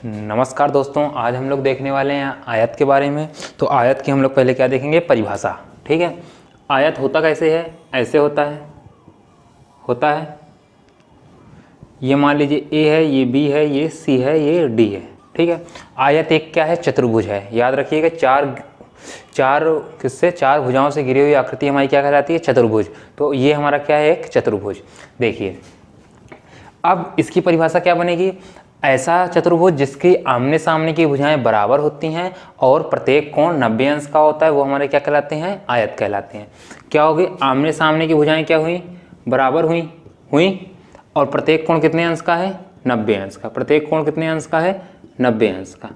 नमस्कार दोस्तों, आज हम लोग देखने वाले हैं आयत के बारे में। तो आयत की हम लोग पहले क्या देखेंगे, परिभाषा। ठीक है, आयत होता कैसे है, ऐसे होता है ये मान लीजिए ए है, ये बी है, ये सी है, ये डी है। ठीक है, आयत एक क्या है, चतुर्भुज है। याद रखिएगा, चार भुजाओं से घिरी हुई आकृति हमारी क्या कहलाती है, चतुर्भुज। तो ये हमारा क्या है, एक चतुर्भुज। देखिए अब इसकी परिभाषा क्या बनेगी, ऐसा चतुर्भुज जिसकी आमने सामने की भुजाएं बराबर होती हैं और प्रत्येक कोण 90 अंश का होता है, वो हमारे क्या कहलाते हैं, आयत कहलाते हैं। क्या होगी, आमने सामने की भुजाएं क्या हुई, बराबर हुई और प्रत्येक कोण कितने अंश का है, 90 अंश का। प्रत्येक कोण कितने अंश का है, 90 अंश का।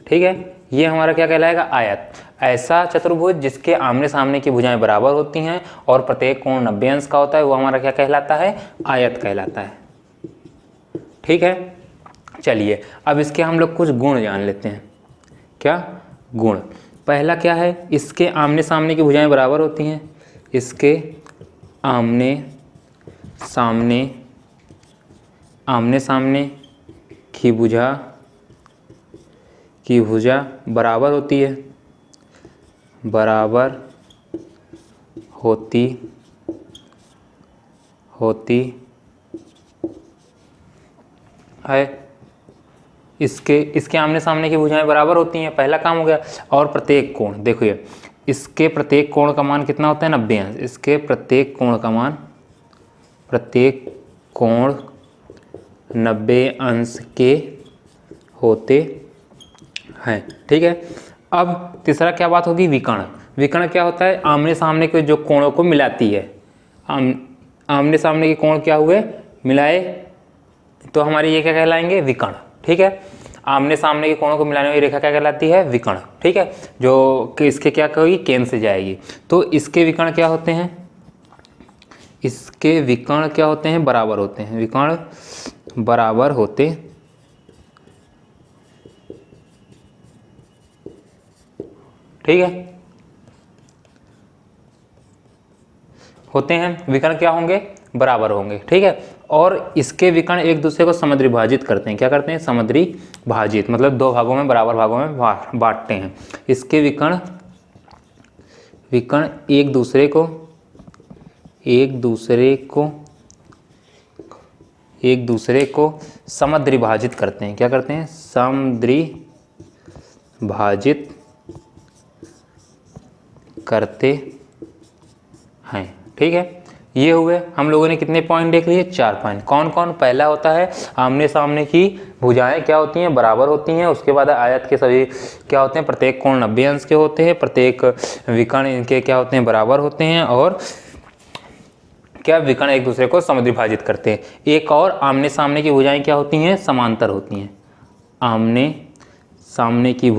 ठीक है, ये हमारा क्या कहलाएगा, आयत। ऐसा चतुर्भुज जिसके आमने सामने की भुजाएं बराबर होती हैं और प्रत्येक कोण 90 अंश का होता है, वो हमारा क्या कहलाता है, आयत कहलाता है। ठीक है, चलिए अब इसके हम लोग कुछ गुण जान लेते हैं। क्या गुण, पहला क्या है, इसके आमने सामने की भुजाएं बराबर होती हैं। इसके आमने सामने की भुजा बराबर होती है, बराबर होती है। इसके आमने सामने की भुजाएं बराबर होती हैं, पहला काम हो गया। और प्रत्येक कोण, देखिए इसके प्रत्येक कोण का मान कितना होता है, 90 अंश। इसके प्रत्येक कोण 90 अंश के होते हैं। ठीक है, अब तीसरा क्या बात होगी, विकर्ण। विकर्ण क्या होता है, आमने सामने के जो कोणों को मिलाती है। आमने सामने के कोण क्या हुए, मिलाए, तो हमारी ये क्या कहलाएंगे, विकर्ण। ठीक है, आमने सामने के कोणों को मिलाने वाली रेखा क्या कहलाती है, विकर्ण। ठीक है, जो कि इसके क्या कहोगी, केंद्र से जाएगी। तो इसके विकर्ण क्या होते हैं, इसके विकर्ण क्या होते हैं, बराबर होते हैं। विकर्ण बराबर होते होते हैं, विकर्ण क्या होंगे, बराबर होंगे। ठीक है, और इसके विकर्ण एक दूसरे को समद्विभाजित करते हैं। क्या करते हैं, समद्विभाजित, मतलब दो भागों में, बराबर भागों में बांटते हैं। इसके विकर्ण एक दूसरे को समद्विभाजित करते हैं। क्या करते हैं, समद्विभाजित करते हैं। ठीक है, ये हुए हम लोगों ने कितने पॉइंट देख लिए, 4 पॉइंट। कौन कौन, पहला होता है आमने सामने की भुजाएं क्या होती हैं, बराबर होती हैं। उसके बाद आयत के सभी क्या होते हैं, प्रत्येक कोण 90 अंश के होते हैं। प्रत्येक विकर्ण इनके क्या होते हैं, बराबर होते हैं। और क्या, विकर्ण एक दूसरे को समद्विभाजित करते हैं। एक और, आमने सामने की भुजाएं क्या होती हैं, समांतर होती हैं। आमने सामने की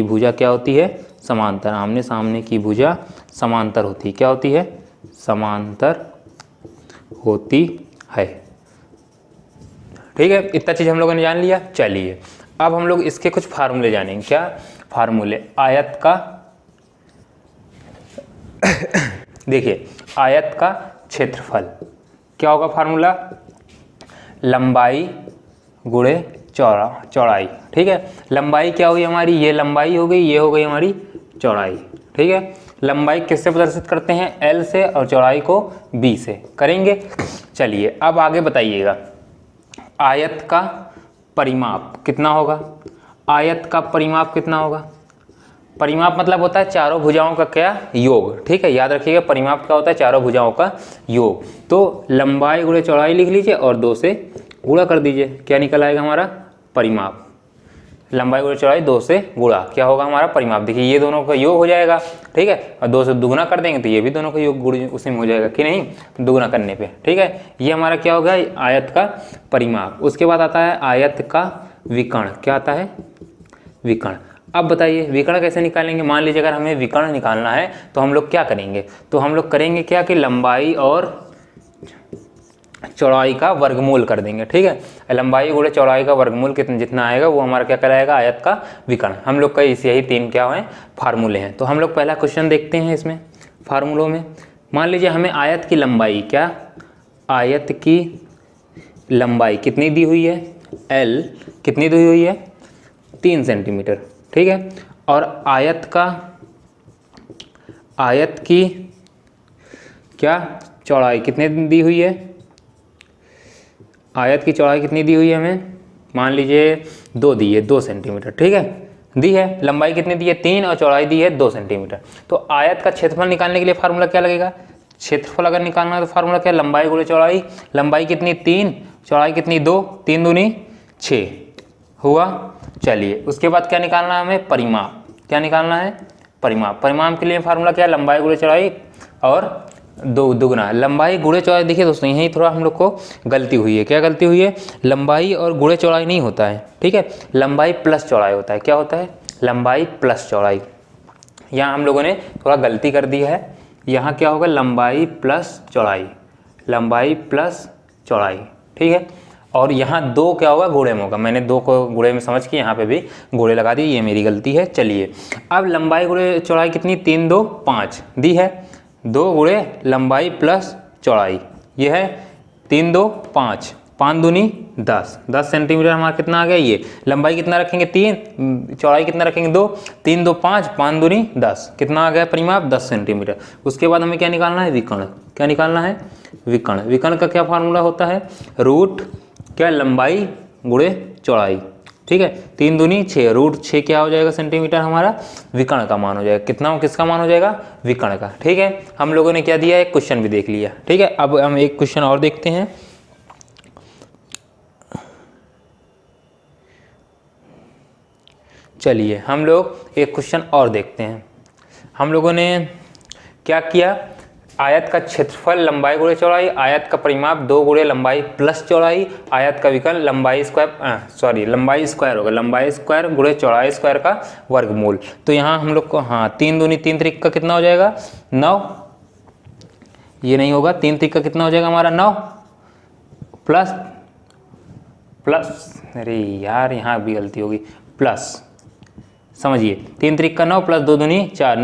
भुजा क्या होती है, समांतर। आमने सामने की भुजा समांतर होती है। क्या होती है, समांतर होती है। ठीक है, इतना चीज़ हम लोगों ने जान लिया। चलिए अब हम लोग इसके कुछ फार्मूले जानेंगे। क्या फार्मूले, आयत का देखिए आयत का क्षेत्रफल क्या होगा, फार्मूला लंबाई गुणे चौड़ाई। ठीक है, लंबाई क्या हुई हमारी, ये लंबाई हो गई, ये हो गई हमारी चौड़ाई। ठीक है, लंबाई किससे प्रदर्शित करते हैं, L से, और चौड़ाई को B से करेंगे। चलिए अब आगे बताइएगा, आयत का परिमाप कितना होगा। आयत का परिमाप कितना होगा, परिमाप मतलब होता है चारों भुजाओं का क्या, योग। ठीक है, याद रखिएगा, परिमाप क्या होता है, चारों भुजाओं का योग। तो लंबाई गुणे चौड़ाई लिख लीजिए और 2 से गुणा कर दीजिए। क्या निकल आएगा हमारा परिमाप, लंबाई गुणे चौड़ाई 2 से गुणा क्या होगा हमारा परिमाप। देखिए ये दोनों का योग हो जाएगा। ठीक है, और 2 से दुगुना कर देंगे तो ये भी दोनों का योग गुण उसी में हो जाएगा कि नहीं, दुगुना करने पे। ठीक है, ये हमारा क्या होगा, आयत का परिमाप। उसके बाद आता है आयत का विकर्ण। क्या आता है, विकर्ण। अब बताइए विकर्ण कैसे निकालेंगे। मान लीजिए अगर हमें विकर्ण निकालना है तो हम लोग क्या करेंगे, तो हम लोग करेंगे क्या कि लंबाई और चौड़ाई का वर्गमूल कर देंगे। ठीक है, लंबाई गुणे चौड़ाई का वर्गमूल कितना जितना आएगा वो हमारा क्या कहलाएगा, आयत का विकर्ण। हम लोग का यही 3 क्या हैं, फार्मूले हैं। तो हम लोग पहला क्वेश्चन देखते हैं इसमें फार्मूलों में। मान लीजिए हमें आयत की लंबाई, क्या आयत की लंबाई कितनी दी हुई है, L कितनी दी हुई है, 3 सेंटीमीटर, ठीक है। और आयत की क्या चौड़ाई कितनी दी हुई है, आयत की चौड़ाई कितनी दी हुई है हमें, मान लीजिए 2 दी है, 2 सेंटीमीटर, ठीक है, दी है। लंबाई कितनी दी है, 3 और चौड़ाई दी है 2 सेंटीमीटर। तो आयत का क्षेत्रफल निकालने के लिए फार्मूला क्या लगेगा, क्षेत्रफल अगर निकालना है तो फार्मूला क्या, लंबाई गुणे चौड़ाई। लंबाई कितनी 3, चौड़ाई कितनी 2, 3 दूनी 6 हुआ। चलिए उसके बाद क्या निकालना है हमें, परिमाप। क्या निकालना है, परिमाप। परिमाप के लिए फार्मूला क्या है, लंबाई गुणे चौड़ाई और 2 दुगना। लंबाई गुणे चौड़ाई, देखिए दोस्तों यहीं थोड़ा हम लोग को गलती हुई है। क्या गलती हुई है, लंबाई और गुणे चौड़ाई नहीं होता है, ठीक है, लंबाई प्लस चौड़ाई होता है। क्या होता है, लंबाई प्लस चौड़ाई। यहाँ हम लोगों ने थोड़ा गलती कर दी है। यहाँ क्या होगा, लंबाई प्लस चौड़ाई, लंबाई प्लस चौड़ाई, ठीक है। और यहाँ 2 क्या होगा, गुणे में होगा। मैंने 2 को गुणे में समझ के यहाँ पे भी गुणे लगा दी, ये मेरी गलती है। चलिए अब लंबाई गुणे चौड़ाई कितनी, 3 2 5 दी है, 2 गुणे लंबाई प्लस चौड़ाई, ये है 3 2 5, 5 दूनी 10, 10 सेंटीमीटर हमारा कितना आ गया। ये लंबाई कितना रखेंगे 3, चौड़ाई कितना रखेंगे 2, 3 2 5, 5 दूनी 10, कितना आ गया परिमाप 10 सेंटीमीटर। उसके बाद हमें क्या निकालना है, विकर्ण। क्या निकालना है, विकर्ण। विकर्ण का क्या फार्मूला होता है, रूट क्या, लंबाई गुणे चौड़ाई, ठीक है, 3 दूनी 6, रूट 6 क्या हो जाएगा सेंटीमीटर, हमारा विकर्ण का मान हो जाएगा। कितना, किसका मान हो जाएगा, विकर्ण का, ठीक है। हम लोगों ने क्या दिया, एक क्वेश्चन भी देख लिया, ठीक है। अब हम एक क्वेश्चन और देखते हैं। चलिए हम लोग एक क्वेश्चन और देखते हैं। हम लोगों ने क्या किया, आयत का क्षेत्रफल लंबाई गुणे चौड़ाई, आयत का परिमाप 2 गुणे लंबाई प्लस चौड़ाई, आयत का विकर्ण लंबाई स्क्वायर, लंबाई स्क्वायर होगा, लंबाई स्क्वायर गुणे चौड़ाई स्क्वायर का वर्गमूल। तो यहाँ हम लोग को 3 दूनी 3 त्रिक का कितना हो जाएगा 9, ये नहीं होगा, 3 त्रिक का कितना हो जाएगा हमारा 9 प्लस अरे यार यहाँ भी गलती होगी, प्लस, समझिए 3 त्रिक का 9 प्लस 2 दूनी 4,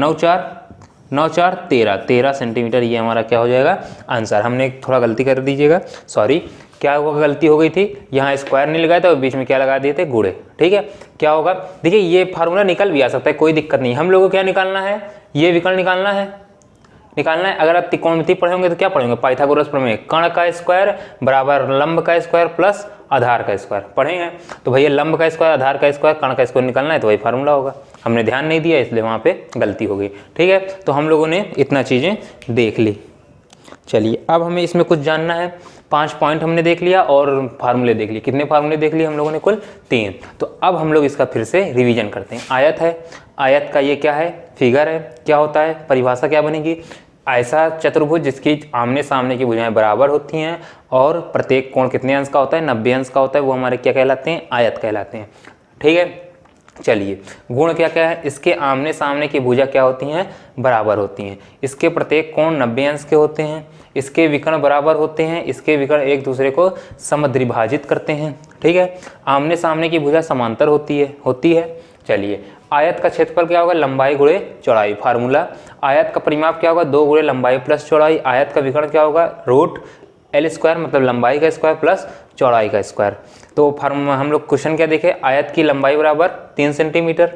9 4 13 सेंटीमीटर, ये हमारा क्या हो जाएगा आंसर। हमने थोड़ा गलती कर दीजिएगा, सॉरी। क्या होगा, गलती हो गई थी, यहाँ स्क्वायर नहीं लगाया था, बीच में क्या लगा दिए थे, गुणे, ठीक है। क्या होगा, देखिए ये फार्मूला निकल भी आ सकता है, कोई दिक्कत नहीं। हम लोगों को क्या निकालना है, ये विकर्ण निकालना है। अगर आप त्रिकोणमिति पढ़ेंगे तो क्या पढ़ेंगे, पाइथागोरस प्रमेय, कर्ण का स्क्वायर बराबर लंब का स्क्वायर प्लस आधार का स्क्वायर पढ़े हैं। तो भैया लंब का स्क्वायर, आधार का स्क्वायर, कर्ण का स्क्वायर निकालना है, तो वही फार्मूला होगा। हमने ध्यान नहीं दिया इसलिए वहाँ पे गलती हो गई, ठीक है। तो हम लोगों ने इतना चीज़ें देख ली। चलिए अब हमें इसमें कुछ जानना है। 5 पॉइंट हमने देख लिया और फार्मूले देख लिए। कितने फार्मूले देख लिए हम लोगों ने, कुल 3। तो अब हम लोग इसका फिर से रिवीजन करते हैं। आयत है, आयत का ये क्या है, फिगर है, क्या होता है, परिभाषा क्या बनेगी, ऐसा चतुर्भुज जिसकी आमने सामने की भुजाएं बराबर होती हैं और प्रत्येक कोण कितने अंश का होता है, 90 अंश का होता है, वो हमारे क्या कहलाते हैं, आयत कहलाते हैं, ठीक है। चलिए गुण क्या क्या है, इसके आमने सामने की भुजा क्या होती हैं, बराबर होती हैं, इसके प्रत्येक कोण 90 अंश के होते हैं, इसके विकर्ण बराबर होते हैं, इसके विकर्ण एक दूसरे को समद्विभाजित करते हैं, ठीक है। आमने सामने की भुजा समांतर होती है। चलिए आयत का क्षेत्रफल क्या होगा, लंबाई गुणे चौड़ाई, फार्मूला। आयत का परिमाप क्या होगा, 2 गुणे लंबाई प्लस चौड़ाई। आयत का विकर्ण क्या होगा, रूट L स्क्वायर, मतलब लंबाई का स्क्वायर प्लस चौड़ाई का स्क्वायर। तो हम लोग क्वेश्चन क्या देखे, आयत की लंबाई बराबर 3 सेंटीमीटर,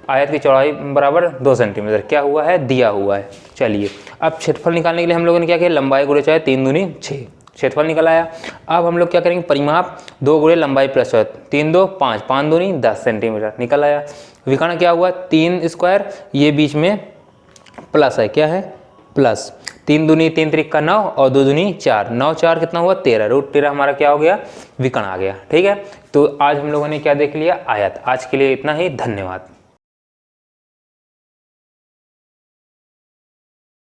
आयत की चौड़ाई बराबर 2 सेंटीमीटर, क्या हुआ है, दिया हुआ है। चलिए अब क्षेत्रफल निकालने के लिए हम लोगों ने क्या किया, लंबाई गुणे चौड़ाई 3 दूनी 6, क्षेत्रफल निकल आया। अब हम लोग क्या करेंगे, परिमाप 2 गुणे लंबाई प्लस चौड़ाई, 3 2 5, 5 दूनी 10 सेंटीमीटर निकल आया। विकर्ण क्या हुआ, 3 स्क्वायर, ये बीच में प्लस है, क्या है, प्लस, 3 दूनी 3 त्रिक का 9 और 2 दूनी 4, 9 4 कितना हुआ 13, रूट 13 हमारा क्या हो गया, विकर्ण आ गया, ठीक है। तो आज हम लोगों ने क्या देख लिया, आयत। आज के लिए इतना ही, धन्यवाद।